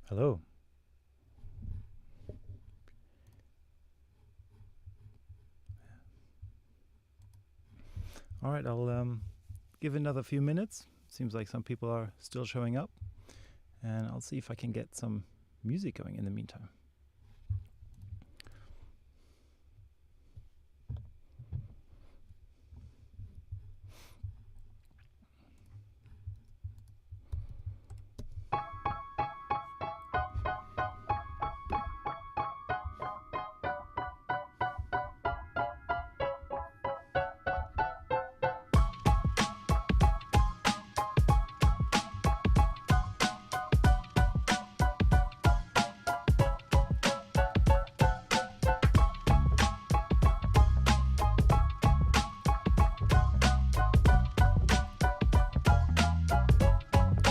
Hello. All right, I'll give another few minutes. Seems like some people are still showing up, and I'll see if I can get some music going in the meantime.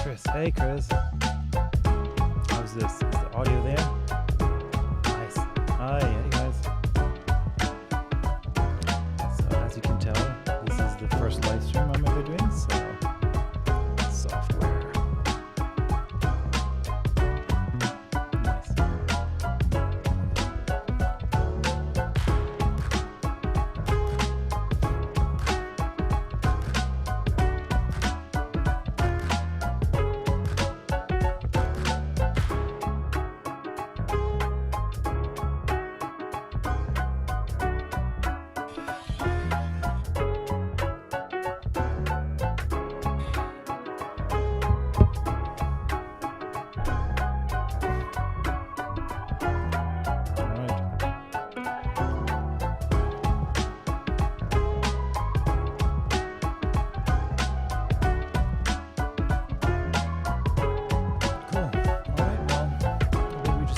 Chris, hey Chris. How's this? Is the audio there? Nice. Hi, hey guys. So as you can tell, this is the first live stream I'm ever doing, so software. Nice.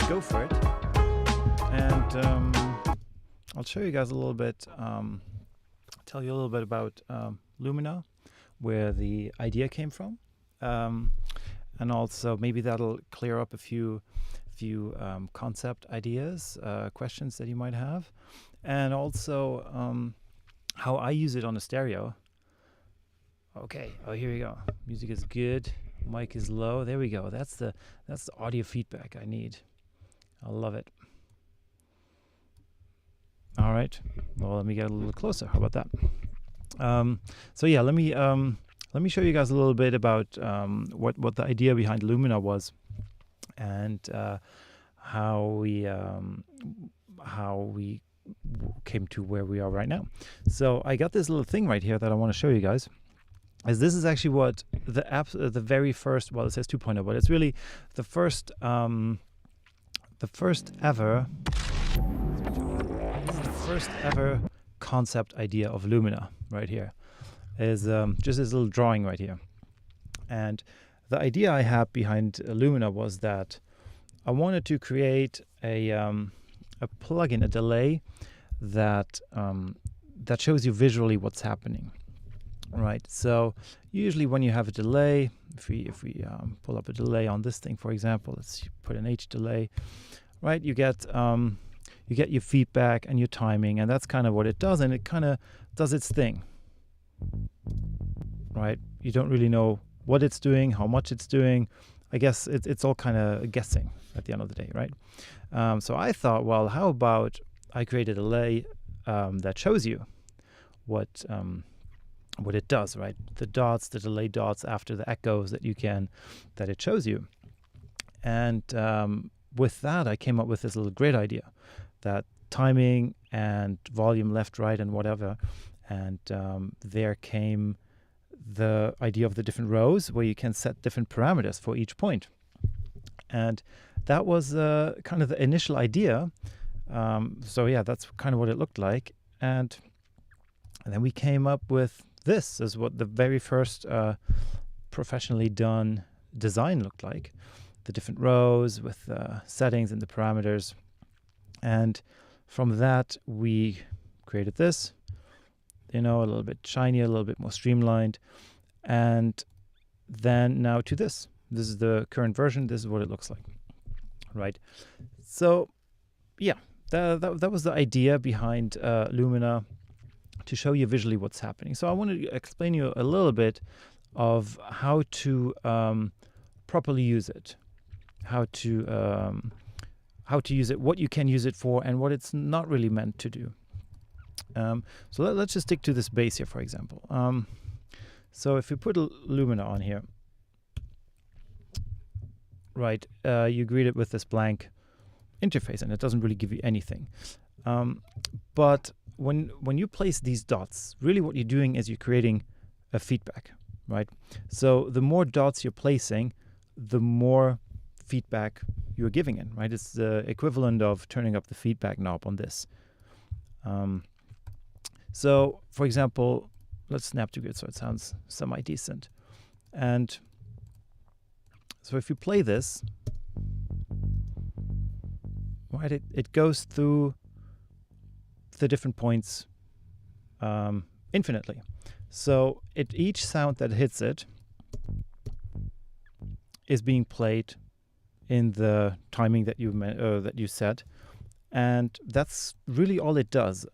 Go for it, and I'll show you guys a little bit, tell you a little bit about Lumina, where the idea came from, and also maybe that'll clear up a few concept ideas, questions that you might have, and also how I use it on a stereo. Okay, oh here we go. Music is good, mic is low. There we go. That's the audio feedback I need. I love it. All right. Well, let me get a little closer. How about that? So yeah, let me show you guys a little bit about what the idea behind Lumina was, and how we came to where we are right now. So I got this little thing right here that I want to show you guys. As this is actually what the app, the very first. Well, it says 2.0, but it's really the first. The first ever concept idea of Lumina right here is just this little drawing right here. And the idea I had behind Lumina was that I wanted to create a plugin, a delay that shows you visually what's happening. Right. So usually when you have a delay, if we pull up a delay on this thing, for example, let's put an H delay, right? You get your feedback and your timing, and that's kind of what it does, and it kind of does its thing, right? You don't really know what it's doing, how much it's doing. I guess it's all kind of guessing at the end of the day, right? So I thought, well, how about I create a delay that shows you what it does, right? The dots, the delay dots after the echoes that it shows you. And with that, I came up with this little great idea, that timing and volume left, right, and whatever. And there came the idea of the different rows where you can set different parameters for each point. And that was kind of the initial idea. So yeah, that's kind of what it looked like. And then we came up with this is what the very first professionally done design looked like. The different rows with settings and the parameters. And from that, we created this, a little bit shinier, a little bit more streamlined. And then now to this. This is the current version. This is what it looks like. Right. So, yeah, that was the idea behind Lumina, to show you visually what's happening. So I want to explain you a little bit of how to properly use it. how to use it, what you can use it for, and what it's not really meant to do. So let's just stick to this bass here, for example. So if we put a Lumina on here, right, you greet it with this blank interface, and it doesn't really give you anything. But when you place these dots, really what you're doing is you're creating a feedback, right? So the more dots you're placing, the more feedback you're giving in, right? It's the equivalent of turning up the feedback knob on this. So, for example, let's snap to grid so it sounds semi-decent. And so if you play this, right, it goes through the different points infinitely. So each sound that hits it is being played in the timing that you set, and that's really all it does.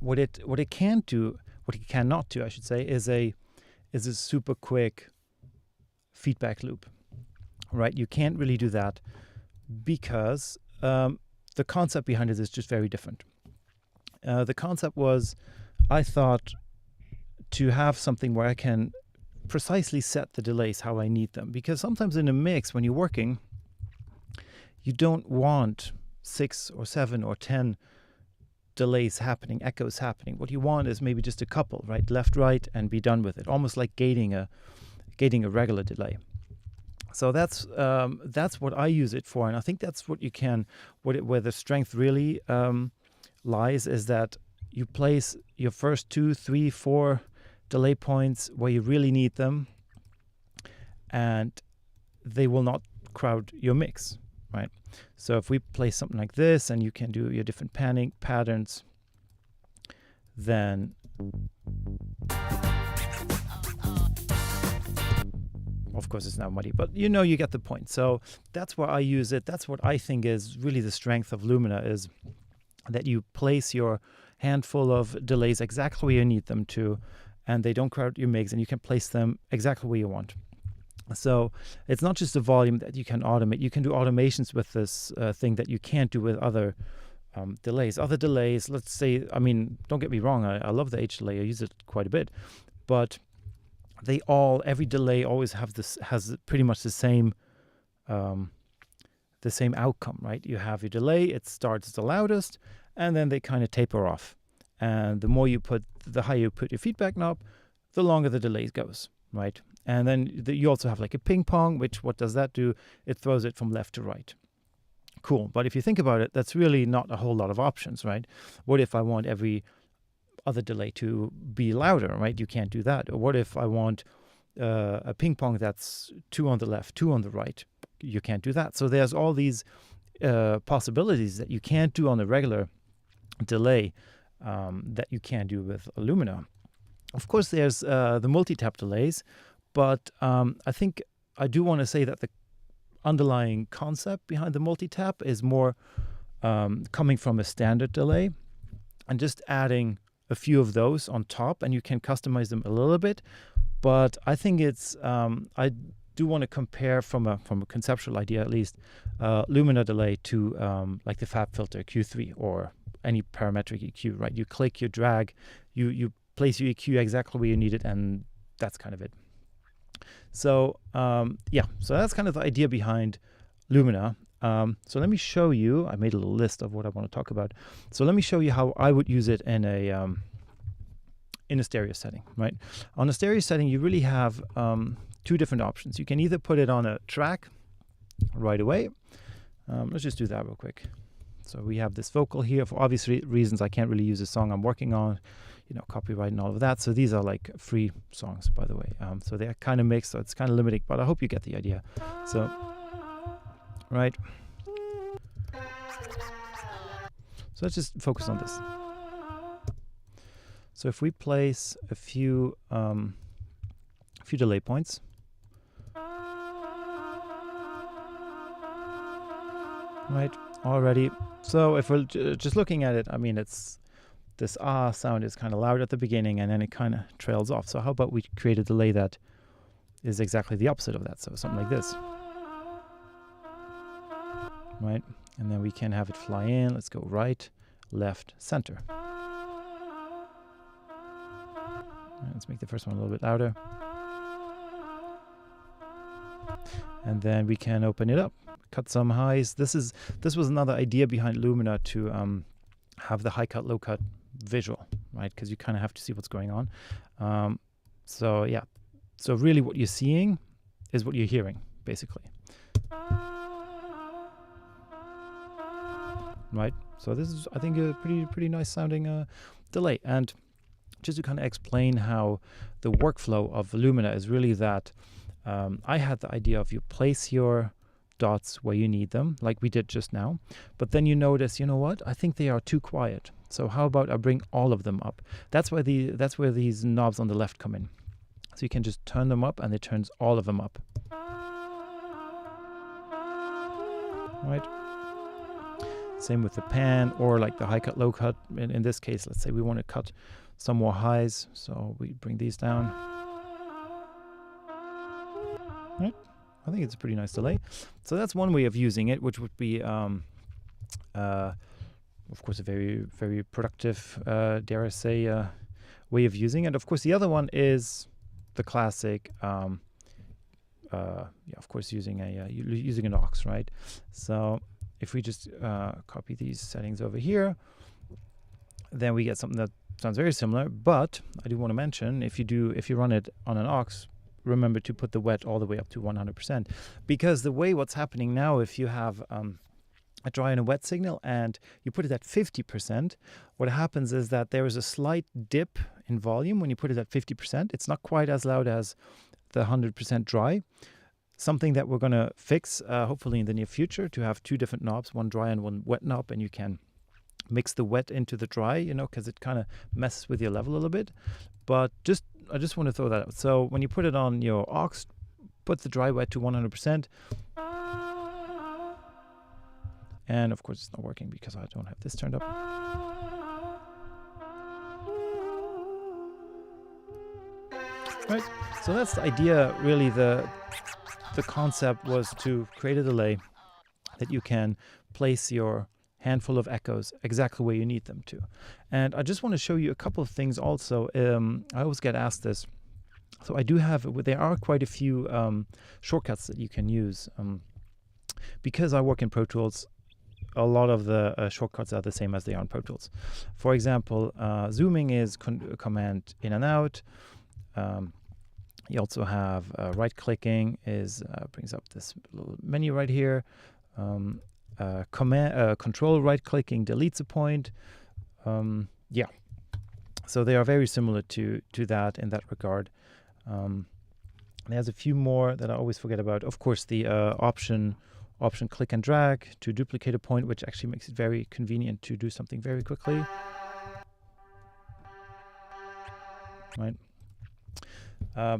What it cannot do, I should say, is a super quick feedback loop, right? You can't really do that because the concept behind it is just very different. The concept was, I thought, to have something where I can precisely set the delays how I need them, because sometimes in a mix, when you're working, you don't want 6 or 7 or 10 delays happening, echoes happening. What you want is maybe just a couple, right? Left, right, and be done with it. Almost like gating a regular delay. So that's what I use it for, and I think that's what you can. Where the strength really lies is that you place your first 2, 3, 4 delay points where you really need them, and they will not crowd your mix, right? So if we play something like this, and you can do your different panning patterns, then of course it's now muddy, but you get the point. So that's where I use it. That's what I think is really the strength of Lumina, is that you place your handful of delays exactly where you need them to, and they don't crowd your mix, and you can place them exactly where you want. So it's not just the volume that you can automate. You can do automations with this thing that you can't do with other delays. Other delays, let's say, don't get me wrong, I love the H delay. I use it quite a bit, but every delay always has pretty much the same outcome, right? You have your delay, it starts the loudest, and then they kind of taper off. And the higher you put your feedback knob, the longer the delay goes, right? And then you also have like a ping pong, which what does that do? It throws it from left to right. Cool. But if you think about it, that's really not a whole lot of options, right? What if I want every other delay to be louder, right? You can't do that. Or what if I want a ping pong that's 2 on the left, 2 on the right? You can't do that. So there's all these possibilities that you can't do on a regular delay that you can do with Lumina. Of course, there's the multi-tap delays, but I think I do want to say that the underlying concept behind the multi-tap is more coming from a standard delay and just adding a few of those on top, and you can customize them a little bit. But I think it's I do want to compare from a conceptual idea at least Lumina Delay to like the FabFilter Q3 or any parametric EQ, right? You click, you drag, you place your EQ exactly where you need it, and that's kind of it. So so that's kind of the idea behind Lumina. So let me show you. I made a little list of what I want to talk about. So let me show you how I would use it in a stereo setting, right? On a stereo setting, you really have 2 different options. You can either put it on a track right away. Let's just do that real quick. So we have this vocal here. For obvious reasons, I can't really use a song I'm working on, copyright and all of that. So these are like free songs, by the way. So they're kind of mixed, so it's kind of limiting, but I hope you get the idea. So, right. So let's just focus on this. So if we place a few delay points, right, already. So if we're just looking at it, it's this sound is kind of loud at the beginning, and then it kind of trails off. So how about we create a delay that is exactly the opposite of that? So something like this. right? And then we can have it fly in. Let's go right, left, center. Let's make the first one a little bit louder. And then we can open it up, cut some highs. This was another idea behind Lumina, to have the high cut, low cut visual, right? Because you kind of have to see what's going on. So yeah, so really what you're seeing is what you're hearing, basically. Right? So this is, I think, a pretty nice sounding delay. And just to kind of explain how the workflow of Lumina is really that I had the idea of you place your dots where you need them, like we did just now, but then you notice, you know what, I think they are too quiet. So how about I bring all of them up? That's where these knobs on the left come in. So you can just turn them up and it turns all of them up. Right? Same with the pan, or like the high cut, low cut. In this case, let's say we want to cut some more highs, so we bring these down. Right? I think it's a pretty nice delay. So that's one way of using it, which would be, of course, a very, very productive, dare I say, way of using it. Of course, the other one is the classic, of course, using an aux, right? So if we just copy these settings over here, then we get something that sounds very similar. But I do want to mention, if you run it on an aux, remember to put the wet all the way up to 100%, because the way what's happening now, if you have a dry and a wet signal and you put it at 50%, what happens is that there is a slight dip in volume when you put it at 50%. It's not quite as loud as the 100% dry. Something that we're going to fix, hopefully in the near future, to have two different knobs, one dry and one wet knob, and you can mix the wet into the dry, because it kind of messes with your level a little bit. But I just want to throw that out. So when you put it on your aux, put the dry wet to 100%. And of course it's not working because I don't have this turned up. Right, so that's the idea, really. The concept was to create a delay that you can place your handful of echoes exactly where you need them to. And I just want to show you a couple of things also. I always get asked this. So there are quite a few shortcuts that you can use. Because I work in Pro Tools, a lot of the shortcuts are the same as they are in Pro Tools. For example, zooming is command in and out. You also have right-clicking brings up this little menu right here. Control right-clicking deletes a point. So they are very similar to that in that regard. There's a few more that I always forget about. Of course, the option click and drag to duplicate a point, which actually makes it very convenient to do something very quickly. Right.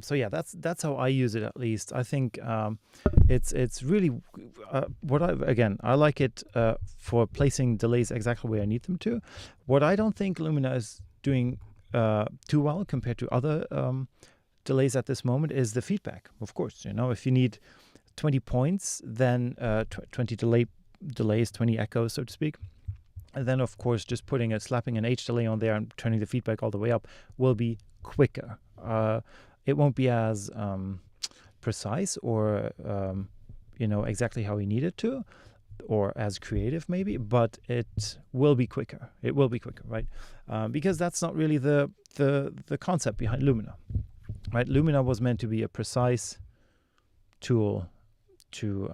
So yeah, that's how I use it, at least. I think it's really I like it for placing delays exactly where I need them to. What I don't think Lumina is doing too well compared to other delays at this moment is the feedback. Of course, if you need 20 points, then 20 delays, 20 echoes, so to speak. And then, of course, just slapping an H delay on there and turning the feedback all the way up will be quicker. It won't be as precise or, exactly how we need it to, or as creative maybe, but it will be quicker. It will be quicker, right? Because that's not really the concept behind Lumina, right? Lumina was meant to be a precise tool to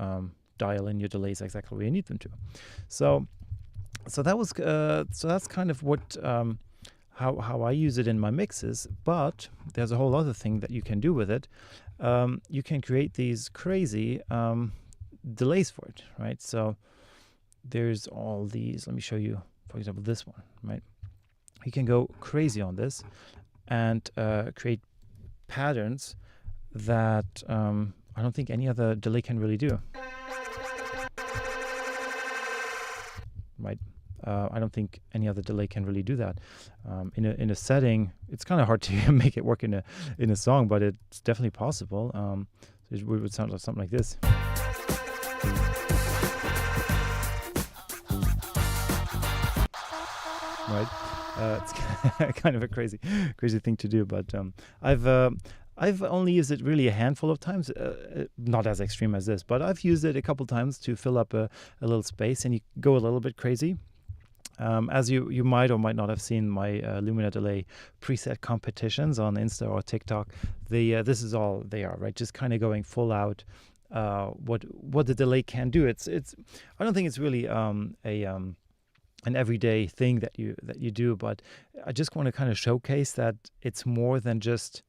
dial in your delays exactly where you need them to. So that's kind of what how I use it in my mixes. But there's a whole other thing that you can do with it. You can create these crazy delays for it, right? So there's all these. Let me show you, for example, this one, right? You can go crazy on this and create patterns that I don't think any other delay can really do. Right? I don't think any other delay can really do that. In a setting, it's kind of hard to make it work in a song, but it's definitely possible. It would sound like something like this. right? It's kind of a crazy thing to do, but I've only used it really a handful of times, not as extreme as this, but I've used it a couple times to fill up a little space, and you go a little bit crazy. As you might or might not have seen my Lumina Delay preset competitions on Insta or TikTok, this is all they are, right? Just kind of going full out. What the delay can do. It's I don't think it's really an everyday thing that you do, but I just want to kind of showcase that it's more than just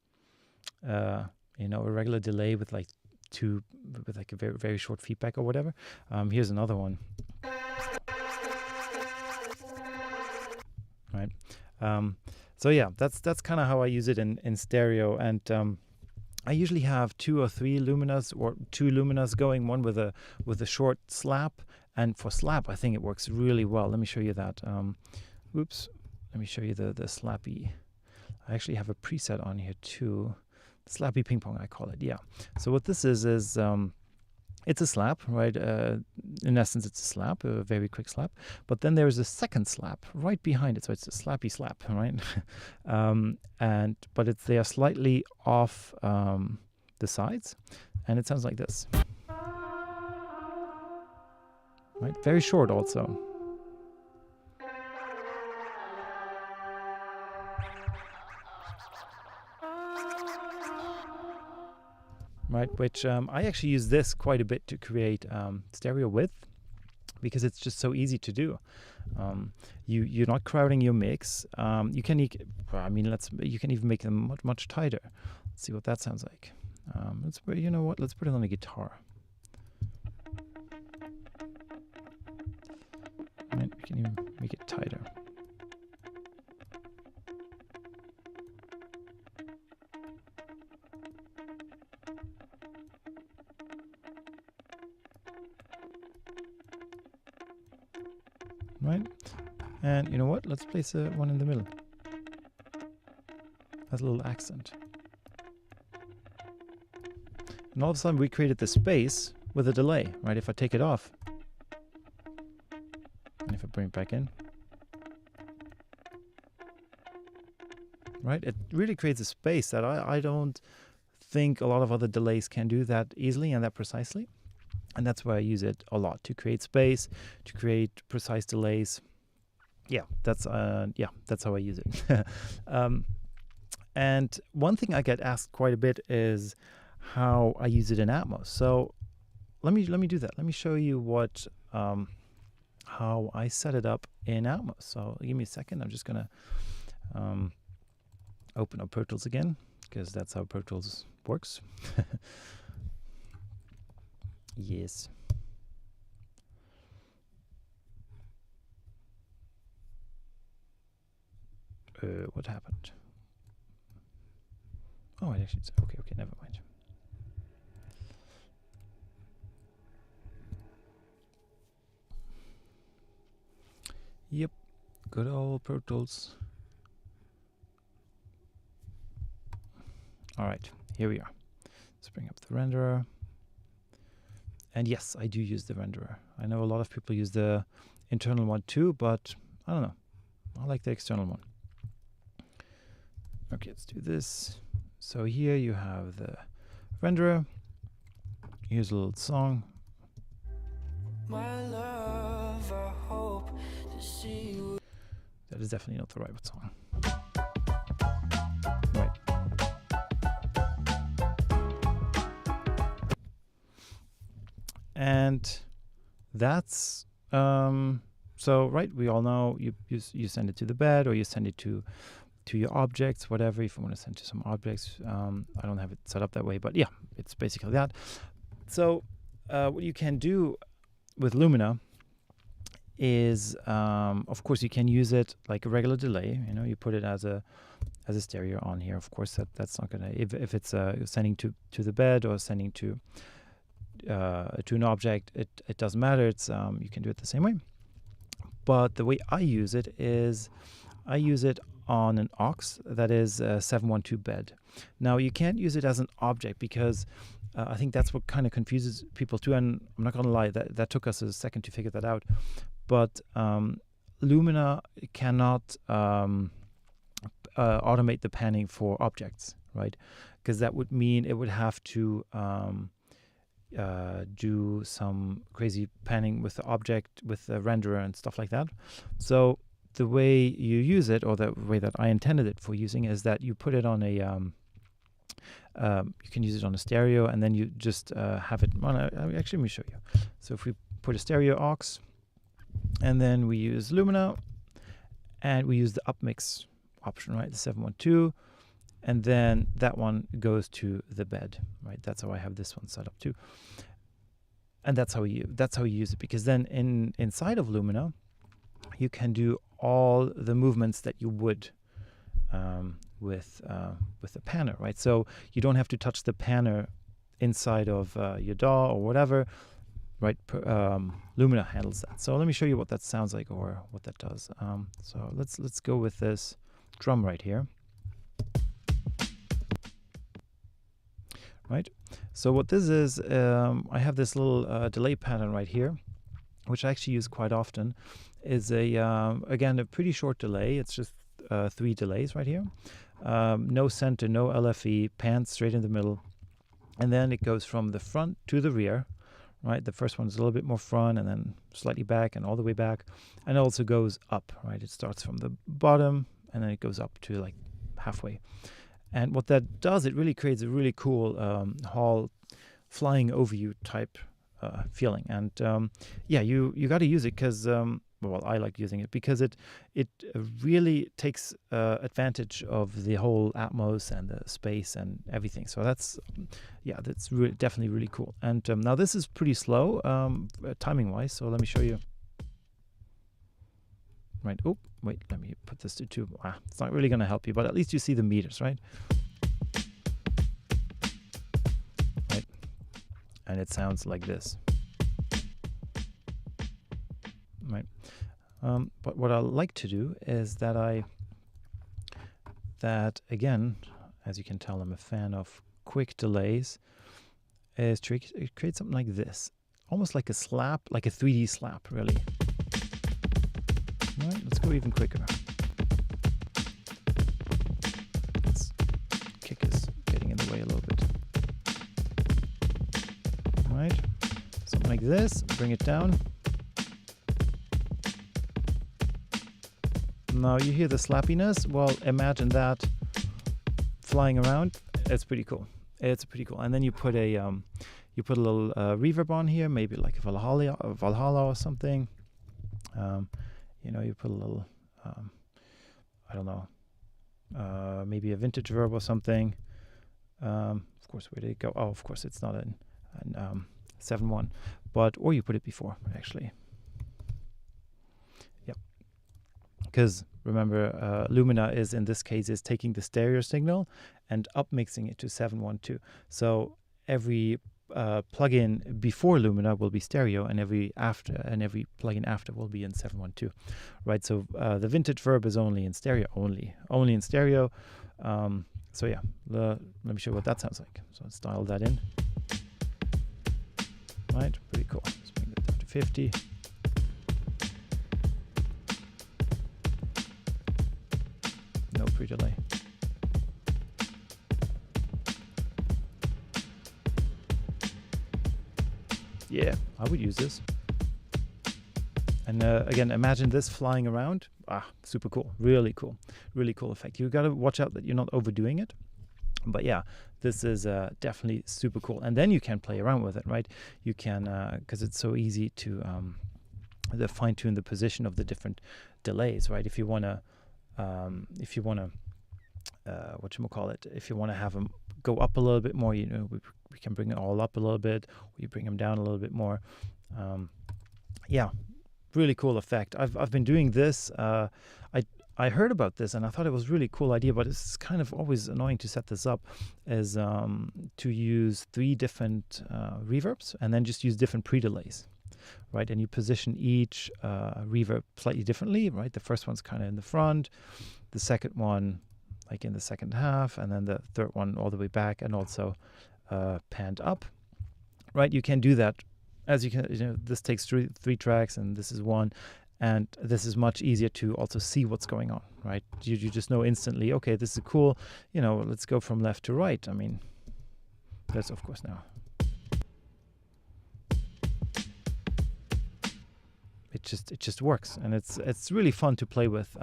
a regular delay with like a very, very short feedback or whatever. Here's another one. Right. So yeah, that's kind of how I use it in stereo, and I usually have 2 or 3 luminas, or 2 luminas going, one with a short slap, and for slap I think it works really well. Let me show you that. Let me show you the slappy. I actually have a preset on here too. Slappy ping pong, I call it. Yeah. So what this is it's a slap, right? In essence, it's a slap, a very quick slap. But then there's a second slap right behind it, so it's a slappy slap, right? But they are slightly off the sides, and it sounds like this. Right, very short also. Right, which I actually use this quite a bit to create stereo width, because it's just so easy to do. You're not crowding your mix. You can even make them much tighter. Let's see what that sounds like. Let's put it on a guitar. Right, we can even make it tighter. Right, and you know what? Let's place one in the middle as a little accent. And all of a sudden we created the space with a delay, right? If I take it off, and if I bring it back in, right? It really creates a space that I don't think a lot of other delays can do that easily and that precisely. And that's why I use it a lot, to create space, to create precise delays. Yeah, that's how I use it. And one thing I get asked quite a bit is how I use it in Atmos. So let me do that. Let me show you how I set it up in Atmos. So give me a second. I'm just gonna open up Pro Tools again, because that's how Pro Tools works. Yes. What happened? Oh, it actually, okay, never mind. Yep, good old Pro Tools. All right, here we are. Let's bring up the renderer. And yes, I do use the renderer. I know a lot of people use the internal one too, but I don't know. I like the external one. Okay, let's do this. So here you have the renderer. Here's a little song. My love, I hope to see you. That is definitely not the right song. Right. And that's so right, we all know you send it to the bed, or you send it to your objects, whatever. If you want to send to some objects, I don't have it set up that way, but yeah, it's basically that. So what you can do with Lumina is of course you can use it like a regular delay. You put it as a stereo on here. Of course that's not gonna, if it's sending to the bed or sending to an object, it doesn't matter. It's you can do it the same way. But the way I use it is I use it on an aux that is a 712 bed. Now you can't use it as an object, because I think that's what kind of confuses people too, and I'm not gonna lie, that took us a second to figure that out. But Lumina cannot automate the panning for objects, right? Because that would mean it would have to do some crazy panning with the object, with the renderer and stuff like that. So the way you use it, or the way that I intended it for using, is that you put it on a you can use it on a stereo, and then you just have it on actually, let me show you. So if we put a stereo aux, and then we use Lumina, and we use the upmix option, right, the 712, and then that one goes to the bed, right? That's how I have this one set up too, and that's how you use it, because then inside of Lumina you can do all the movements that you would with the panner, right? So you don't have to touch the panner inside of your DAW or whatever, right? Lumina handles that. So let me show you what that sounds like, or what that does. So let's go with this drum right here. Right. So what this is, I have this little delay pattern right here, which I actually use quite often. Is again a pretty short delay. It's just 3 delays right here. No center, no LFE, pans straight in the middle, and then it goes from the front to the rear. Right, the first one is a little bit more front, and then slightly back, and all the way back, and it also goes up. Right, it starts from the bottom, and then it goes up to like halfway. And what that does, it really creates a really cool hall flying over you type feeling. And yeah, you got to use it because well, I like using it because it really takes advantage of the whole Atmos and the space and everything. So that's definitely really cool. And now this is pretty slow timing wise. So let me show you. Right. Oh, wait, let me put this to 2. It's not really going to help you, but at least you see the meters, right? Right. And it sounds like this. Right. But what I like to do is that again, as you can tell, I'm a fan of quick delays, is to create something like this. Almost like a slap, like a 3D slap, really. All right, let's go even quicker. This kick is getting in the way a little bit. All right, something like this, bring it down. Now you hear the slappiness. Well, imagine that flying around. It's pretty cool. It's pretty cool. And then you put a little reverb on here, maybe like a Valhalla or something. You know, you put a little, I don't know, maybe a vintage verb or something. Of course, where did it go? Oh, of course, it's not an 7.1, or you put it before, actually. Yep. Because remember, Lumina is, in this case, is taking the stereo signal and upmixing it to 712. So every plugin before Lumina will be stereo, and every plugin after will be in 712, right? So the vintage verb is only in stereo, only in stereo. So yeah, let me show you what that sounds like. So let's dial that in. Right, pretty cool. Let's bring that down to 50. No pre-delay. Yeah, I would use this. And again, imagine this flying around. Super cool. Really cool. Really cool effect. You got to watch out that you're not overdoing it. But yeah, this is definitely super cool. And then you can play around with it, right? You can, because it's so easy to fine-tune the position of the different delays, right? If you want to, if you want to have them go up a little bit more, you know, we can bring it all up a little bit, or you bring them down a little bit more. Yeah, really cool effect. I've been doing this. I heard about this and I thought it was a really cool idea, but it's kind of always annoying to set this up, is to use 3 different reverbs and then just use different pre-delays, right? And you position each reverb slightly differently, right? The first one's kind of in the front, the second one like in the second half, and then the third one all the way back, and also panned up, right? You can do that as you can, you know, this takes 3 tracks and this is 1. And this is much easier to also see what's going on, right? You just know instantly, okay, this is cool. Let's go from left to right. I mean, that's of course now. It just works, and it's really fun to play with.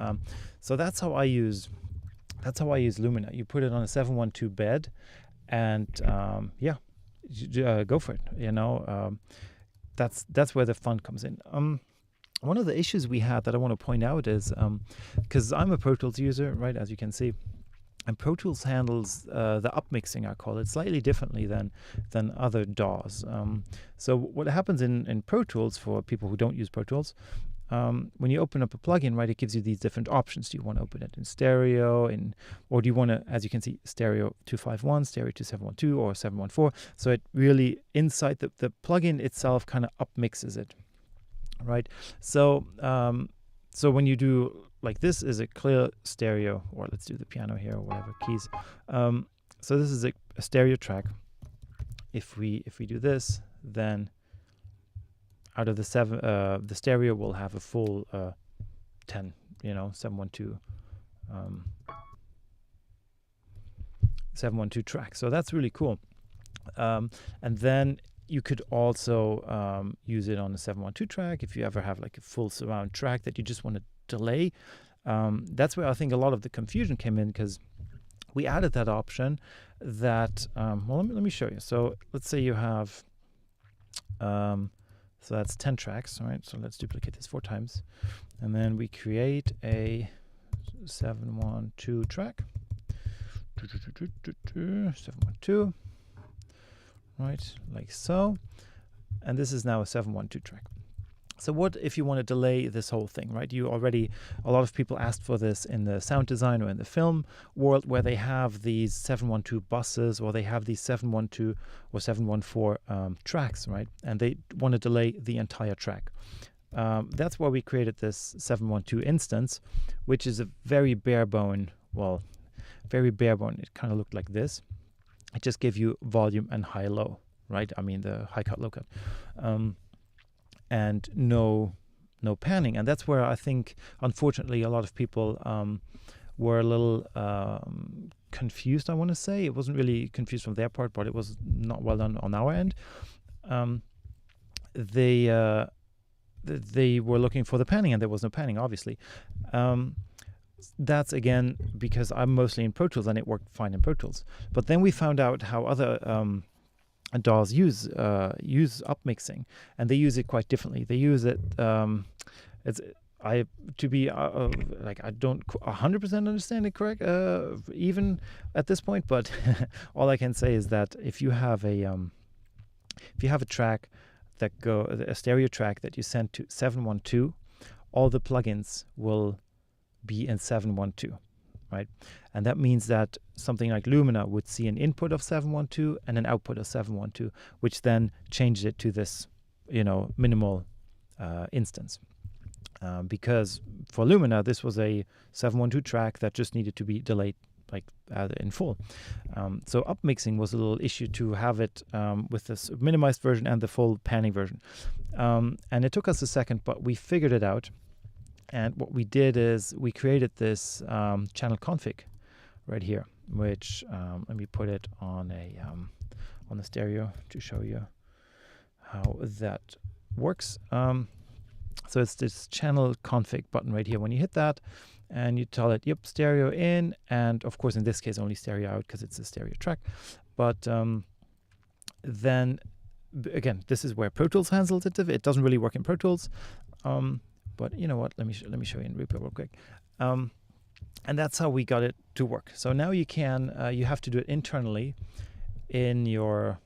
So that's how I use Lumina. You put it on a 712 bed, and go for it. That's where the fun comes in. One of the issues we had that I want to point out is because I'm a Pro Tools user, right, as you can see, and Pro Tools handles the upmixing, I call it, slightly differently than other DAWs. So what happens in Pro Tools, for people who don't use Pro Tools, when you open up a plugin, right, it gives you these different options. Do you want to open it in stereo, or do you want to, as you can see, stereo 251, stereo 2712, or 714? So it really, inside the plugin itself, kind of upmixes it, right? So when you do, like, this is a clear stereo, or let's do the piano here, or whatever keys. So this is a stereo track. If we do this, then out of the the stereo will have a full 10, 712 track. So that's really cool. And then you could also use it on a 712 track if you ever have like a full surround track that you just want to delay. That's where I think a lot of the confusion came in, because we added that option that, let me show you. So let's say you have, so that's 10 tracks, right? So let's duplicate this 4 times. And then we create a 712 track. 712, right, like so. And this is now a 712 track. So what if you want to delay this whole thing, right? A lot of people asked for this in the sound design or in the film world, where they have these 712 buses, or they have these 712 or 714 tracks, right? And they want to delay the entire track. That's why we created this 712 instance, which is a very bare bone. It kind of looked like this. It just gave you volume and high-low, right? I mean, the high cut, low cut. And no panning. And that's where I think, unfortunately, a lot of people were a little confused, I want to say. It wasn't really confused from their part, but it was not well done on our end. They were looking for the panning, and there was no panning, obviously. That's, again, because I'm mostly in Pro Tools, and it worked fine in Pro Tools. But then we found out how other DAWs use upmixing, and they use it quite differently. They use it I don't 100% understand it correct even at this point, but all I can say is that if you have a track a stereo track that you send to 712, all the plugins will be in 712. Right, and that means that something like Lumina would see an input of 712 and an output of 712, which then changes it to this, minimal instance. Because for Lumina, this was a 712 track that just needed to be delayed, like in full. So upmixing was a little issue to have it with this minimized version and the full panning version. And it took us a second, but we figured it out. And what we did is we created this channel config right here, which let me put it on the stereo to show you how that works. So it's this channel config button right here. When you hit that, and you tell it, yep, stereo in, and of course in this case only stereo out because it's a stereo track. But then again, this is where Pro Tools handles it. It doesn't really work in Pro Tools. But you know what? Let me show you in Reaper real quick. And that's how we got it to work. So now you can you have to do it internally in your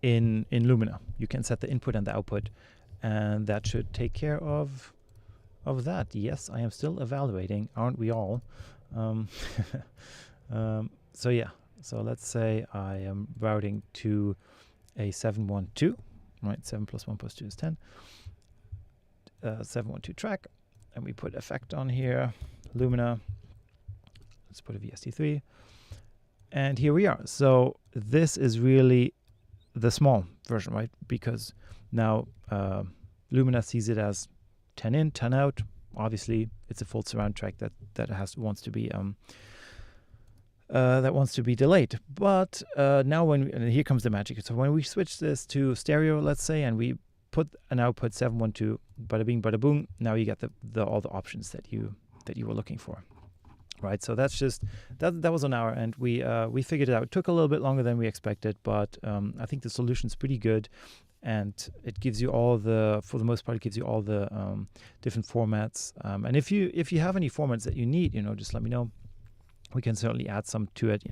in Lumina. You can set the input and the output, and that should take care of that. Yes, I am still evaluating, aren't we all? So yeah. So let's say I am routing to a 712. Right, 7 plus 1 plus 2 is 10. 712 track, and we put effect on here, Lumina. Let's put a VST3, and here we are. So this is really the small version, right? Because now Lumina sees it as 10 in, 10 out. Obviously, it's a full surround track that wants to be delayed. But now and here comes the magic. So when we switch this to stereo, let's say, and we put an output 712, bada bing, bada boom, now you get all the options that you were looking for. Right, so that's just that was on our end. We figured it out. It took a little bit longer than we expected, but I think the solution's pretty good, and it gives you for the most part, it gives you all the different formats. And if you have any formats that you need, just let me know. We can certainly add some to it.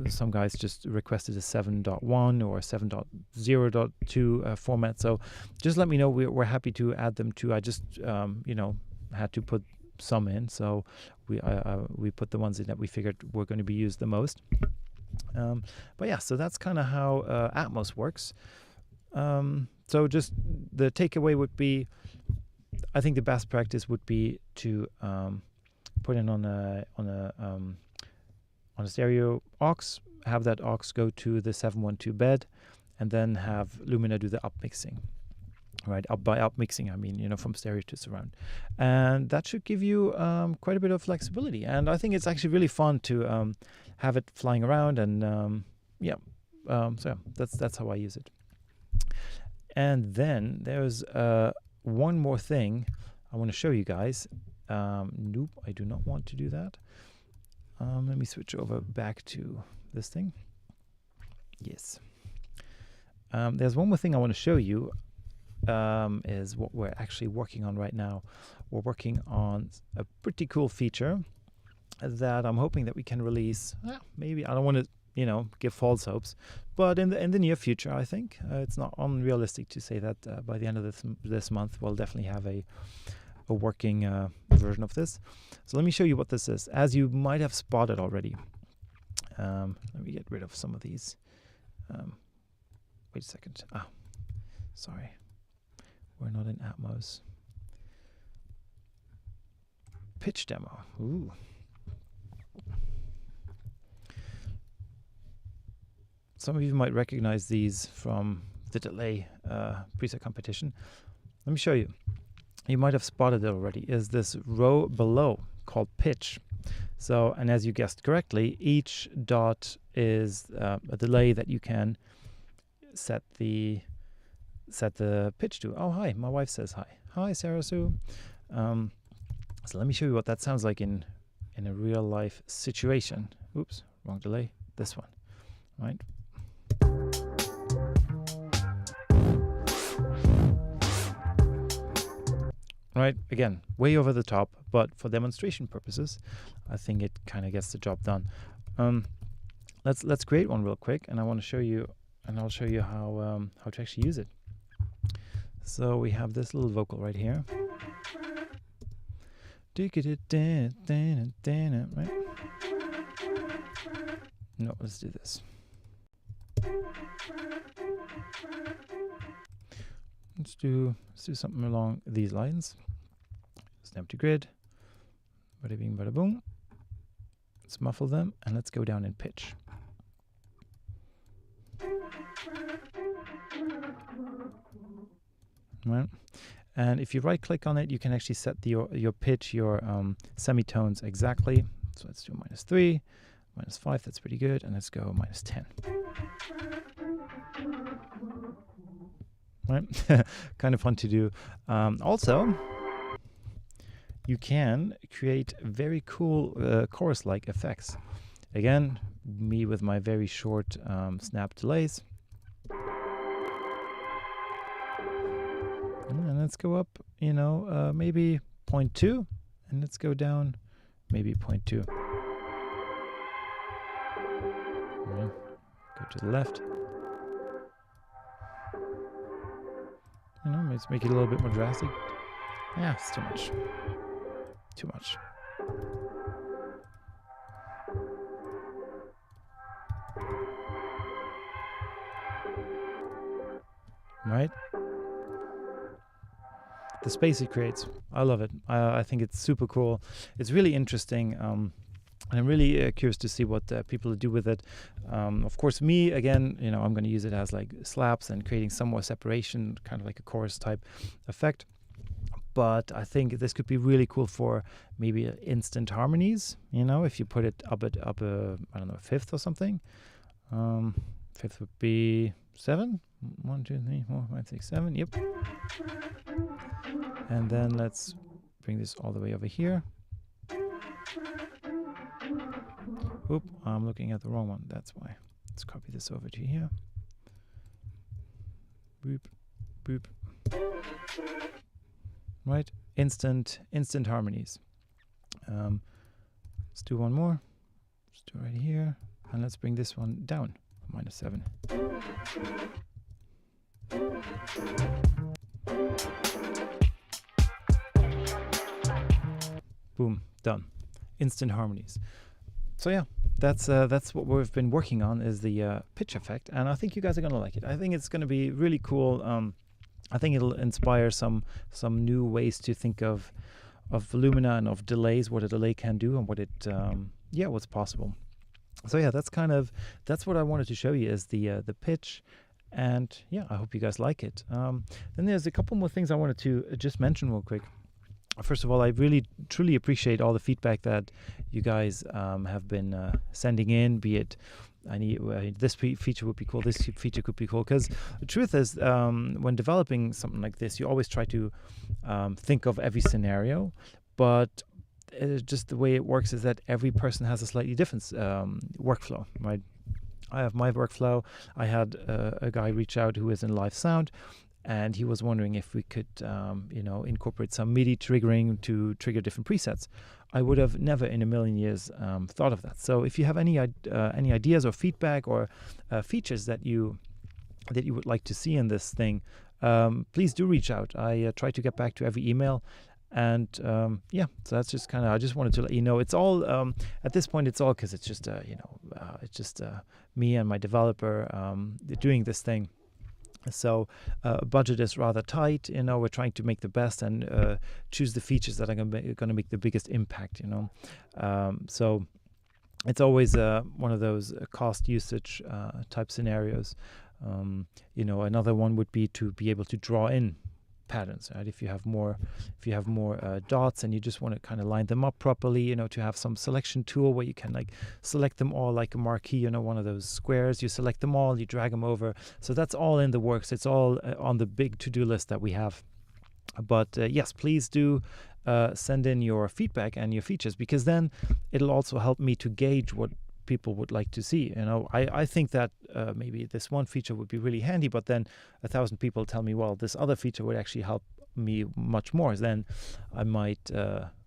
Some guys just requested a 7.1 or a 7.0.2 format, so just let me know. We're happy to add them too. I just had to put some in, so we put the ones in that we figured were going to be used the most. But yeah, so that's kind of how Atmos works. So just the takeaway would be, I think the best practice would be to put in on a stereo aux, have that aux go to the 712 bed, and then have Lumina do the upmixing. Right, by upmixing I mean from stereo to surround, and that should give you quite a bit of flexibility. And I think it's actually really fun to have it flying around, and so that's how I use it. And then there's one more thing I want to show you guys. Nope, I do not want to do that. Let me switch over back to this thing. Yes. There's one more thing I want to show you. Is what we're actually working on right now. We're working on a pretty cool feature that I'm hoping that we can release. Maybe I don't want to, give false hopes, but in the near future, I think it's not unrealistic to say that by the end of this month, we'll definitely have a working version of this. So let me show you what this is. As you might have spotted already, let me get rid of some of these. Wait a second. Sorry. We're not in Atmos. Pitch demo. Ooh. Some of you might recognize these from the Delay preset competition. Let me show you. You might have spotted it already. Is this row below called pitch. So, and as you guessed correctly, each dot is a delay that you can set the pitch to. Oh, hi, my wife says hi. Hi, Sarah Sue. So let me show you what that sounds like in a real life situation. Oops, wrong delay. This one, right? Right, again, way over the top, but for demonstration purposes, I think it kind of gets the job done. Let's create one real quick, and I want to show you, and I'll show you how to actually use it. So we have this little vocal right here. Right? No, let's do this. Let's do something along these lines. Just an empty grid. Bada bing, bada boom. Let's muffle them, and let's go down in pitch. Right. And if you right click on it, you can actually set your pitch, your semitones exactly. So let's do -3, -5, that's pretty good, and let's go -10. Right? Kind of fun to do. Also, you can create very cool chorus-like effects. Again, me with my very short snap delays. And let's go up, maybe 0.2, and let's go down maybe 0.2. Go to the left. Let's make it a little bit more drastic. Yeah, it's too much. Too much. Right? The space it creates, I love it. I think it's super cool. It's really interesting I'm really curious to see what people do with it. Of course, me, again, I'm going to use it as like slaps and creating some more separation, kind of like a chorus type effect. But I think this could be really cool for maybe instant harmonies, if you put it up I don't know, a fifth or something. Fifth would be 7. 1, 2, 3, 4, 5, 6, 7. Yep. And then let's bring this all the way over here. Oop, I'm looking at the wrong one. That's why. Let's copy this over to here. Boop, boop. Right, instant harmonies. Let's do one more. Let's do it right here, and let's bring this one down, -7. Boom, done. Instant harmonies. So yeah, that's what we've been working on, is the pitch effect, and I think you guys are gonna like it. I think it's gonna be really cool. I think it'll inspire some new ways to think of Lumina and of delays, what a delay can do, and what's possible. So yeah, that's what I wanted to show you, is the pitch, and yeah, I hope you guys like it. Then there's a couple more things I wanted to just mention real quick. First of all, I really truly appreciate all the feedback that you guys have been sending in, be it this feature would be cool, this feature could be cool, because the truth is, when developing something like this, you always try to think of every scenario, but just the way it works is that every person has a slightly different workflow, right? I have my workflow. I had a guy reach out who is in live sound, and he was wondering if we could incorporate some MIDI triggering to trigger different presets. I would have never in a million years thought of that. So if you have any ideas or feedback or features that you would like to see in this thing, please do reach out. I try to get back to every email, and so that's just I just wanted to let you know. It's all at this point, it's all because it's just me and my developer doing this thing. So budget is rather tight. We're trying to make the best and choose the features that are going to make the biggest impact. So it's always one of those cost usage type scenarios. Another one would be to be able to draw in patterns, right? If you have more dots and you just want to kind of line them up properly, to have some selection tool where you can like select them all like a marquee, one of those squares. You select them all, you drag them over. So that's all in the works. It's all on the big to-do list that we have. But yes, please do send in your feedback and your features, because then it'll also help me to gauge what people would like to see. I think that maybe this one feature would be really handy, but then 1,000 people tell me, well, this other feature would actually help me much more. Then I might,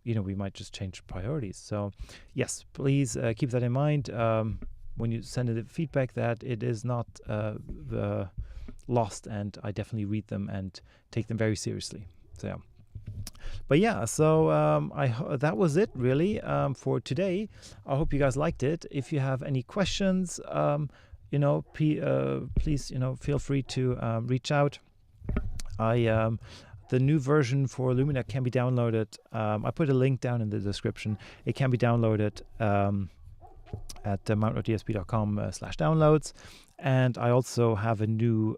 we might just change priorities. So yes, please keep that in mind when you send in the feedback, that it is not lost, and I definitely read them and take them very seriously. So yeah. But yeah, so that was it really for today. I hope you guys liked it. If you have any questions, please feel free to reach out. The new version for Lumina can be downloaded. I put a link down in the description. It can be downloaded at mount.dsp.com/downloads. And I also have a new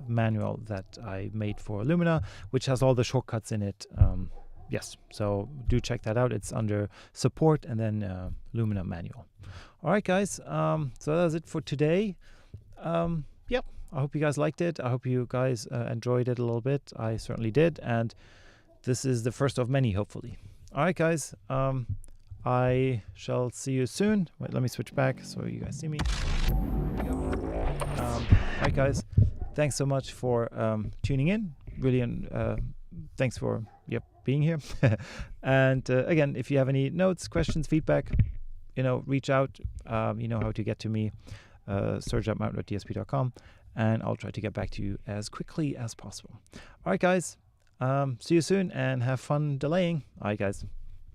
manual that I made for Lumina, which has all the shortcuts in it. Yes, so do check that out. It's under support and then Lumina Manual. All right, guys. So that's it for today. Yep, I hope you guys liked it. I hope you guys enjoyed it a little bit. I certainly did. And this is the first of many, hopefully. All right, guys. I shall see you soon. Wait, let me switch back so you guys see me. There we go. All right, guys. Thanks so much for tuning in. Really, thanks for being here. And again, if you have any notes, questions, feedback, reach out. You know how to get to me. Search up mount.dsp.com, and I'll try to get back to you as quickly as possible. All right, guys. See you soon, and have fun delaying. All right, guys.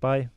Bye.